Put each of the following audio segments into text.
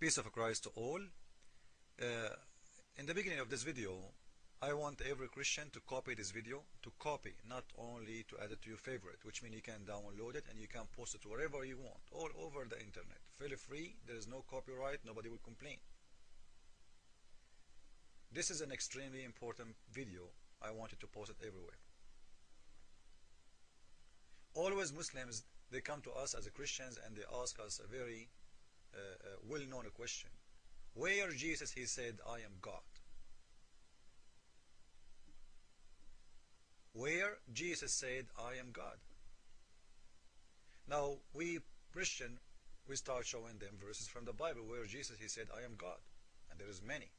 Peace of Christ to all. Uh, in the beginning of this video, I want every Christian to copy this video, to copy, not only to add it to your favorite, which means you can download it and you can post it wherever you want, all over the internet. Feel free, there is no copyright, nobody will complain. This is an extremely important video. I wanted to post it everywhere. Always Muslims, they come to us as Christians and they ask us a very well-known question. Where Jesus he said, I am God? Where Jesus said, I am God? Now we Christian, we start showing them verses from the Bible where Jesus he said, I am God, and there is many.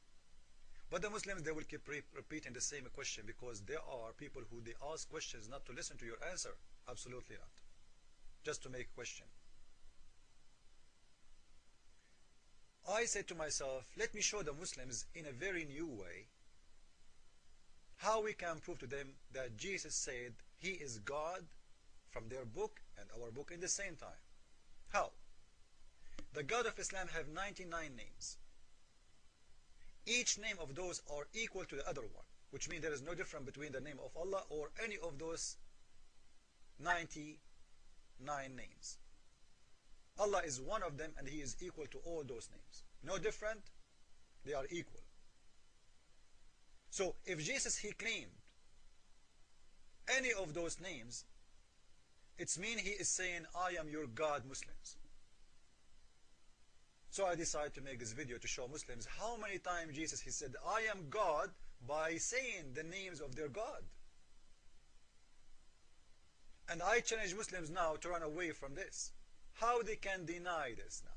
But the Muslims, they will keep repeating the same question because there are people who they ask questions not to listen to your answer. Absolutely not. Just to make a question. I said to myself, let me show the Muslims in a very new way how we can prove to them that Jesus said he is God from their book and our book in the same time. How? The God of Islam have 99 names. Each name of those are equal to the other one, which means there is no difference between the name of Allah or any of those 99 names. Allah is one of them and he is equal to all those names. No different, they are equal. So if Jesus he claimed any of those names, it's mean he is saying, I am your God, Muslims. So I decided to make this video to show Muslims how many times Jesus he said, I am God, by saying the names of their God. And I challenge Muslims now to run away from this. How they can deny this now?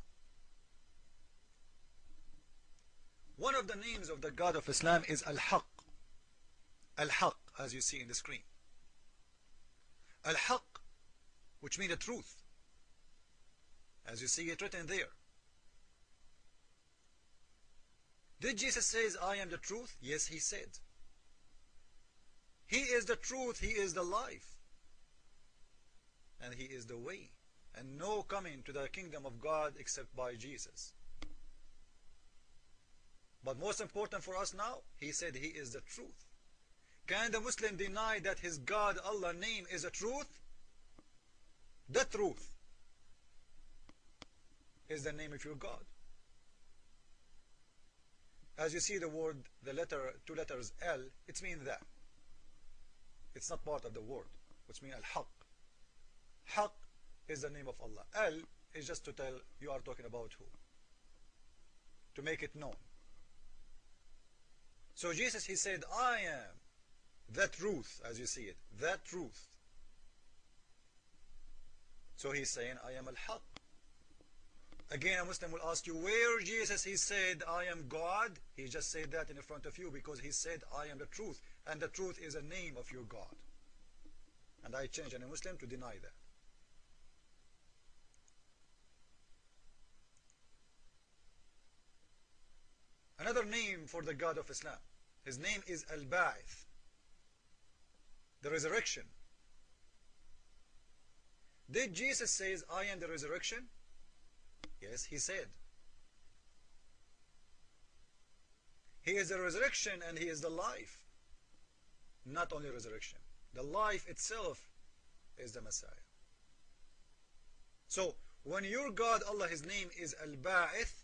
One of the names of the God of Islam is Al-Haq. Al-Haq, as you see in the screen. Al-Haq, which means the truth. As you see it written there. Did Jesus say, I am the truth? Yes, he said. He is the truth, he is the life. And he is the way. And no coming to the kingdom of God except by Jesus. But most important for us now, he said he is the truth. Can the Muslim deny that his God, Allah name is a truth? The truth is the name of your God. As you see the word, the letter, two letters L, it means that. It's not part of the word, which means Al-Haq. Haq is the name of Allah. Al is just to tell you are talking about who. To make it known. So Jesus, he said, I am the truth, as you see it, the truth. So he's saying, I am Al-Haq. Again, a Muslim will ask you, where Jesus, he said, I am God? He just said that in front of you because he said, I am the truth. And the truth is a name of your God. And I challenge any Muslim to deny that. Another name for the God of Islam. His name is Al-Ba'ith. The resurrection. Did Jesus say, I am the resurrection? Yes, he said. He is the resurrection and he is the life. Not only resurrection. The life itself is the Messiah. So, when your God, Allah, his name is Al-Ba'ith,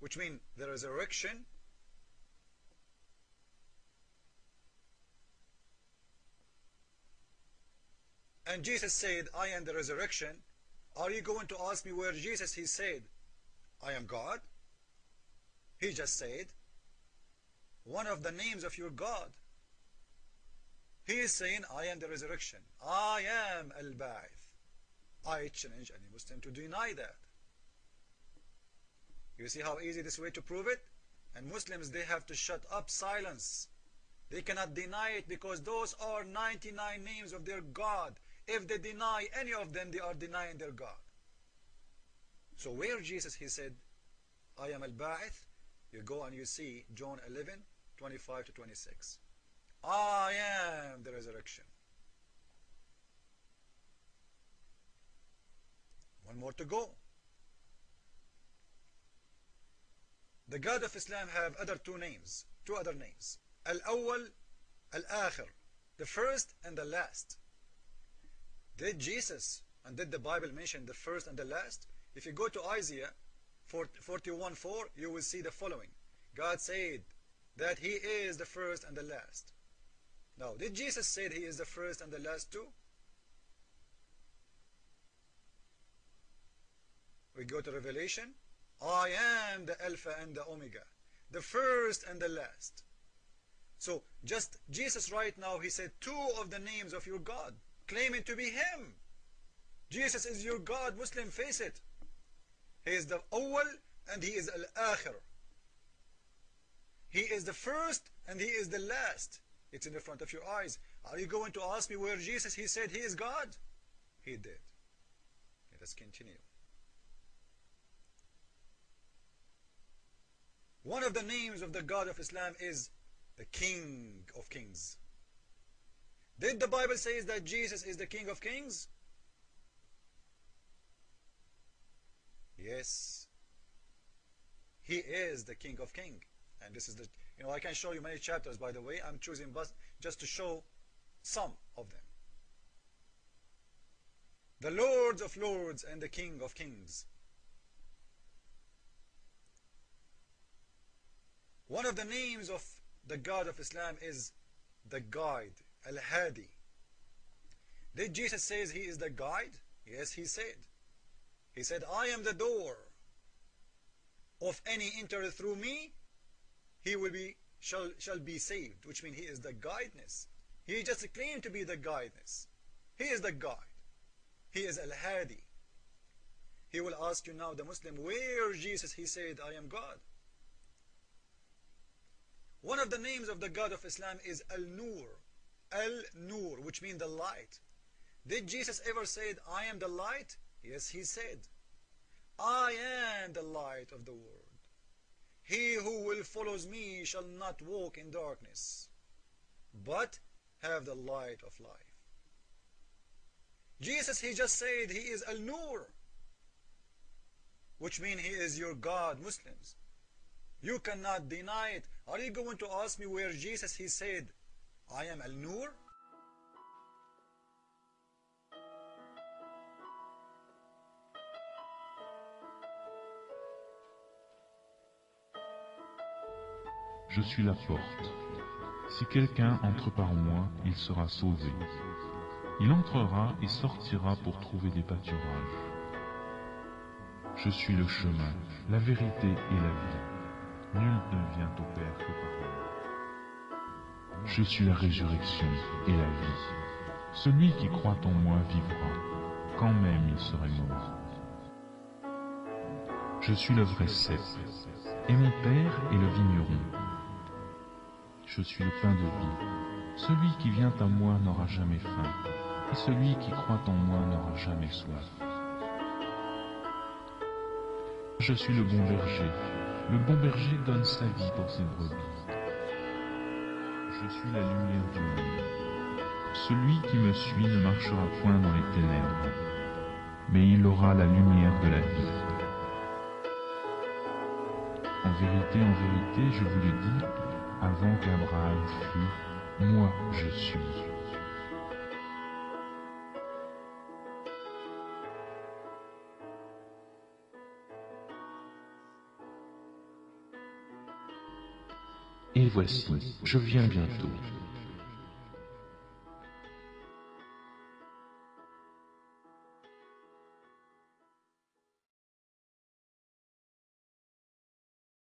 which means the resurrection, and Jesus said, I am the resurrection, are you going to ask me where Jesus, he said, I am God? He just said, one of the names of your God. He is saying, I am the resurrection. I am Al-Ba'ith. I challenge any Muslim to deny that. You see how easy this way to prove it? And Muslims, they have to shut up, silence. They cannot deny it because those are 99 names of their God. If they deny any of them, they are denying their God. So where Jesus, he said, I am Al-Ba'ith, you go and you see John 11, 25 to 26. I am the resurrection. One more to go. The God of Islam have two other names. Al-Awwal, Al-Akhir, the first and the last. Did Jesus and did the Bible mention the first and the last? If you go to Isaiah 41:4, you will see the following. God said that He is the first and the last. Now, did Jesus say He is the first and the last too? We go to Revelation. I am the Alpha and the Omega, the first and the last. So, just Jesus right now, He said two of the names of your God, claiming to be Him. Jesus is your God, Muslim, face it. He is the Awwal and He is Al-Akhir. He is the first and He is the last. It's in the front of your eyes. Are you going to ask me where Jesus, He said He is God? He did. Let us continue. One of the names of the God of Islam is the King of Kings. Did the Bible say that Jesus is the King of Kings? Yes. He is the King of Kings. And this is the, I can show you many chapters, by the way. I'm choosing just to show some of them. The Lord of Lords and the King of Kings. One of the names of the God of Islam is the Guide, Al-Hadi. Did Jesus say He is the guide? Yes, He said. He said, I am the door. Of any enter through me, he will be shall be saved, which means He is the guidance. He just claimed to be the guidance. He is the guide. He is Al-Hadi. He will ask you now, the Muslim, where Jesus He said, I am God. One of the names of the God of Islam is Al-Nur. Al-Nur, which means the light. Did Jesus ever say, I am the light? Yes, He said, I am the light of the world. He who will follows me shall not walk in darkness, but have the light of life. Jesus, He just said He is Al-Nur, which means He is your God, Muslims. You cannot deny it. Are you going to ask me where Jesus He said, I am Al-Nur? Je suis la porte. Si quelqu'un entre par moi, il sera sauvé. Il entrera et sortira pour trouver des pâturages. Je suis le chemin, la vérité et la vie. Nul ne vient au Père que par moi. Je suis la résurrection et la vie. Celui qui croit en moi vivra, quand même il serait mort. Je suis le vrai cep, et mon Père est le vigneron. Je suis le pain de vie. Celui qui vient à moi n'aura jamais faim, et celui qui croit en moi n'aura jamais soif. Je suis le bon berger. Le bon berger donne sa vie pour ses brebis. Je suis la lumière du monde. Celui qui me suit ne marchera point dans les ténèbres, mais il aura la lumière de la vie. En vérité, je vous le dis, avant qu'Abraham fût, moi je suis. Et voici, je viens bientôt.